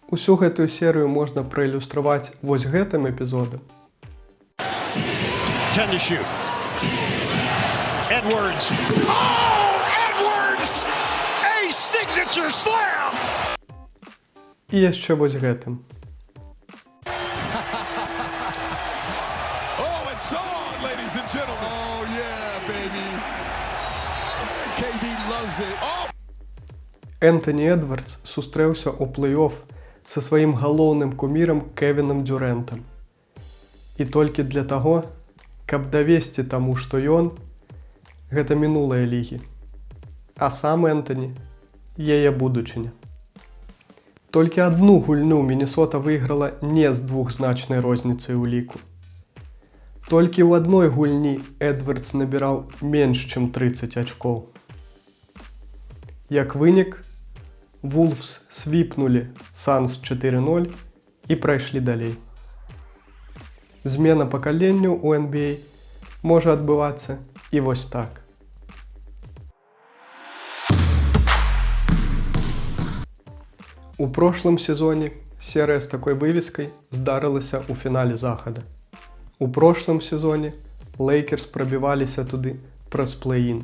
Усю гэтую серыю можна праілюстраваць вось гэтым эпізодам. І яшчэ вось гэтым. Энтоні Эдвардс сустрэўся ў плэй-оф са сваім галоўным кумірам Кевінам Дюрэнтам. І толькі для таго, каб давесці таму, што ён – гэта мінулая лігі, а сам Энтоні – яе будучыня. Толькі адну гульню Мінесота выйграла не з двухзначнай розніцай у ліку. Толькі ў адной гульні Эдвардс набіраў менш, чым 30 ачкоў. Як вынік, Вулфс свіпнулі Санс 4-0 і прайшлі далей. Змена пакаленняў у NBA можа адбывацца і вось так. У прошлым сезоне серыя з такой вывескай здарылася ў фінале захада. У прошлым сезоне Лейкерс прабіваліся туды праз плэй-ін.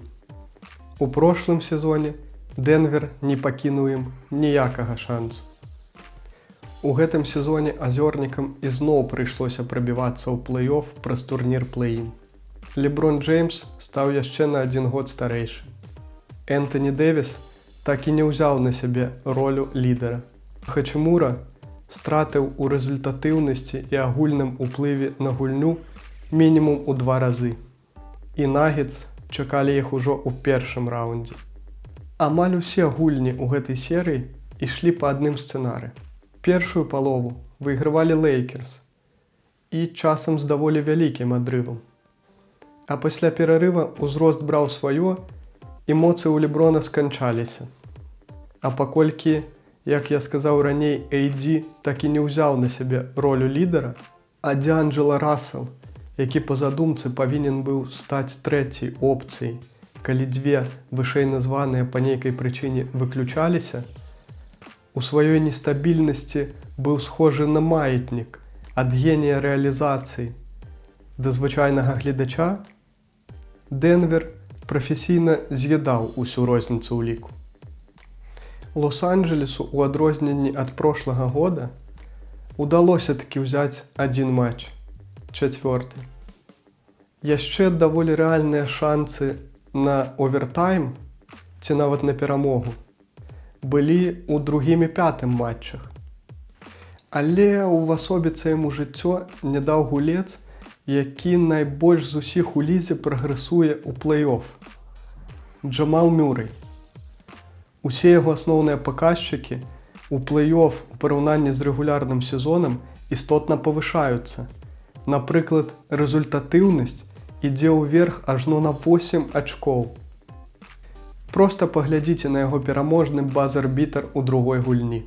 У прошлым сезоне Денвер не пакінуў ім ніякага шансу. У гэтым сезоне азёрнікам ізноў прыйшлося прабівацца ў плэй-оф праз турнір плэй-ін. Леброн Джеймс стаў яшчэ на 1 год старэйшы. Энтоні Дэвіс так і не ўзяў на сябе ролю лідара. Хачымура стратыў у рэзультатыўнасці і агульным уплыве на гульню мінімум у 2 разы. І Нагетс чакалі іх ужо ў першым раўндзе. Амаль усе гульні ў гэтай серыі ішлі па адным сцэнары. Першую палову выйгравалі Лейкерс і часам з даволі вялікім адрывам. А пасля перарыва ўзрост браў сваё, эмоцыі ў Леброна сканчаліся. А паколькі, як я сказаў раней, AD так і не ўзяў на сябе ролю лідара, а Д'Анджела Рассел, які па задумцы павінен быў стаць трэцяй опцыяй, калі дзве вышэй названыя па нейкай прычыне выключаліся, у сваёй нестабільнасці быў схожы на маятнік ад генія рэалізацыі да звычайнага гледача, Денвер прафесійна з'ядаў усю розніцу ў ліку. Лос-Анджелесу, у адрозненні ад прошлага года, удалося такі ўзяць адзін матч, 4-й. Яшчэ даволі рэальныя шанцы на овертайм, ці нават на перамогу, былі ў другім і пятым матчах. Але увасобіцца яму жыццё не даў гулец, які найбольш з усіх у лізе прагрэсуе ў плэй-оф – Джамал Мюррэй. Усе яго асноўныя паказчыкі ў плэй-оф у параўнанні з рэгулярным сезонам істотна павышаюцца. Напрыклад, рэзультатыўнасць ідзе ўверх ажно на 8 ачкоў. Проста паглядзіце на яго пераможны базар-бітар у другой гульні.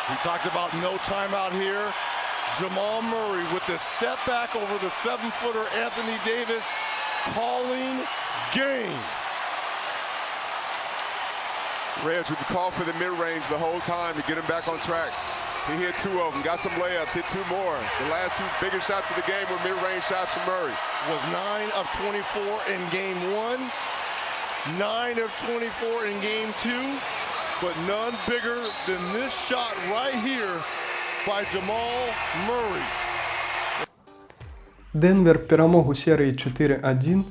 We talked about no timeout here. Jamal Murray with the step back over the 7-footer Anthony Davis, calling game. Reds would call for the mid-range the whole time to get him back on track. He hit 2 of them, got some layups, hit 2 more. The last 2 biggest shots of the game were mid-range shots from Murray. Was 9 of 24 in game 1, 9 of 24 in game 2, but none bigger than this shot right here by Jamal Murray. Денвер перемог у серії 4-1,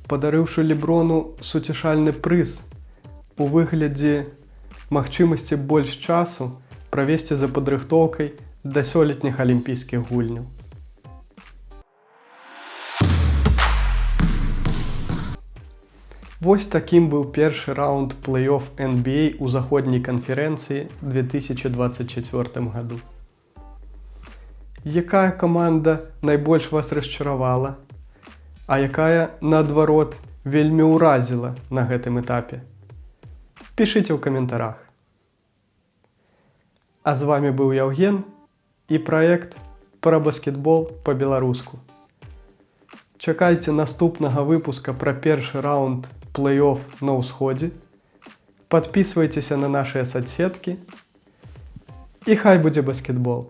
подаривши Леброну суцішальний приз у вигляді магчимості больш часу провести за падрыхтоўкай да сёлетніх алімпійскіх гульняў. Вось такім быў першы раунд плэй-офф NBA у заходняй канферэнцыі 2024 году. Якая каманда найбольш вас расчаравала, а якая, наадварот, вельмі ўразіла на гэтым этапе? Пішыце ў каментарах. А з вами быў Яўген і праект пра баскетбол па-беларуску. Чакайце наступнага выпуска пра першы раунд плэй-офф на ўсходзе. Падпісвайцеся на нашыя соцсеткі. І хай будзе баскетбол!